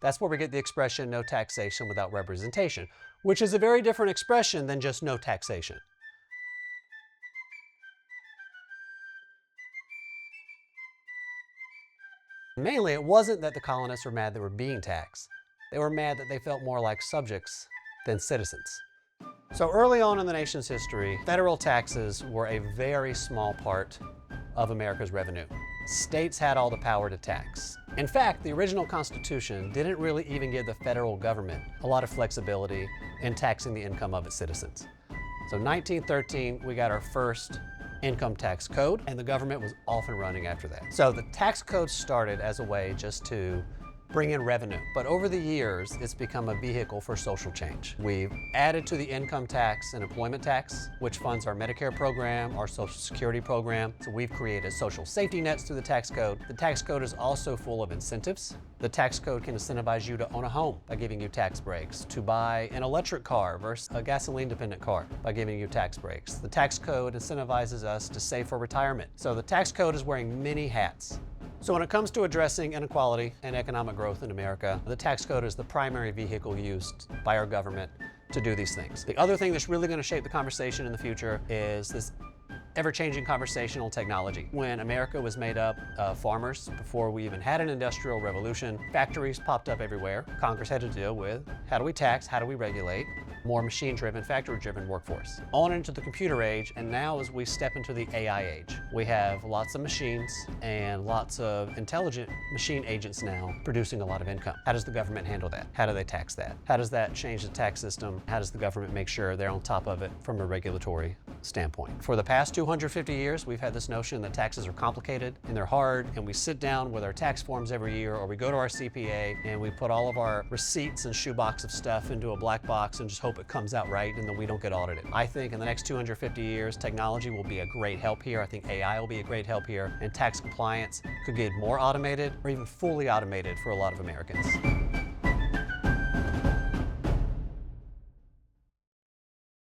That's where we get the expression no taxation without representation, which is a very different expression than just no taxation. Mainly, it wasn't that the colonists were mad they were being taxed. They were mad that they felt more like subjects than citizens. So early on in the nation's history, federal taxes were a very small part of America's revenue. States had all the power to tax. In fact, the original Constitution didn't really even give the federal government a lot of flexibility in taxing the income of its citizens. So 1913, we got our first income tax code, and the government was off and running after that. So the tax code started as a way just to bring in revenue. But over the years, it's become a vehicle for social change. We've added to the income tax and employment tax, which funds our Medicare program, our Social Security program. So we've created social safety nets through the tax code. The tax code is also full of incentives. The tax code can incentivize you to own a home by giving you tax breaks, to buy an electric car versus a gasoline-dependent car by giving you tax breaks. The tax code incentivizes us to save for retirement. So the tax code is wearing many hats. So when it comes to addressing inequality and economic growth in America, the tax code is the primary vehicle used by our government to do these things. The other thing that's really going to shape the conversation in the future is this ever-changing conversational technology. When America was made up of farmers, before we even had an industrial revolution, factories popped up everywhere. Congress had to deal with how do we tax, how do we regulate, more machine-driven, factory-driven workforce. On into the computer age, and now as we step into the AI age, we have lots of machines and lots of intelligent machine agents now producing a lot of income. How does the government handle that? How do they tax that? How does that change the tax system? How does the government make sure they're on top of it from a regulatory standpoint? For the past 250 years, we've had this notion that taxes are complicated and they're hard, and we sit down with our tax forms every year, or we go to our CPA and we put all of our receipts and shoebox of stuff into a black box and just hope it comes out right and then we don't get audited. I think in the next 250 years, technology will be a great help here. I think AI will be a great help here, and tax compliance could get more automated or even fully automated for a lot of Americans.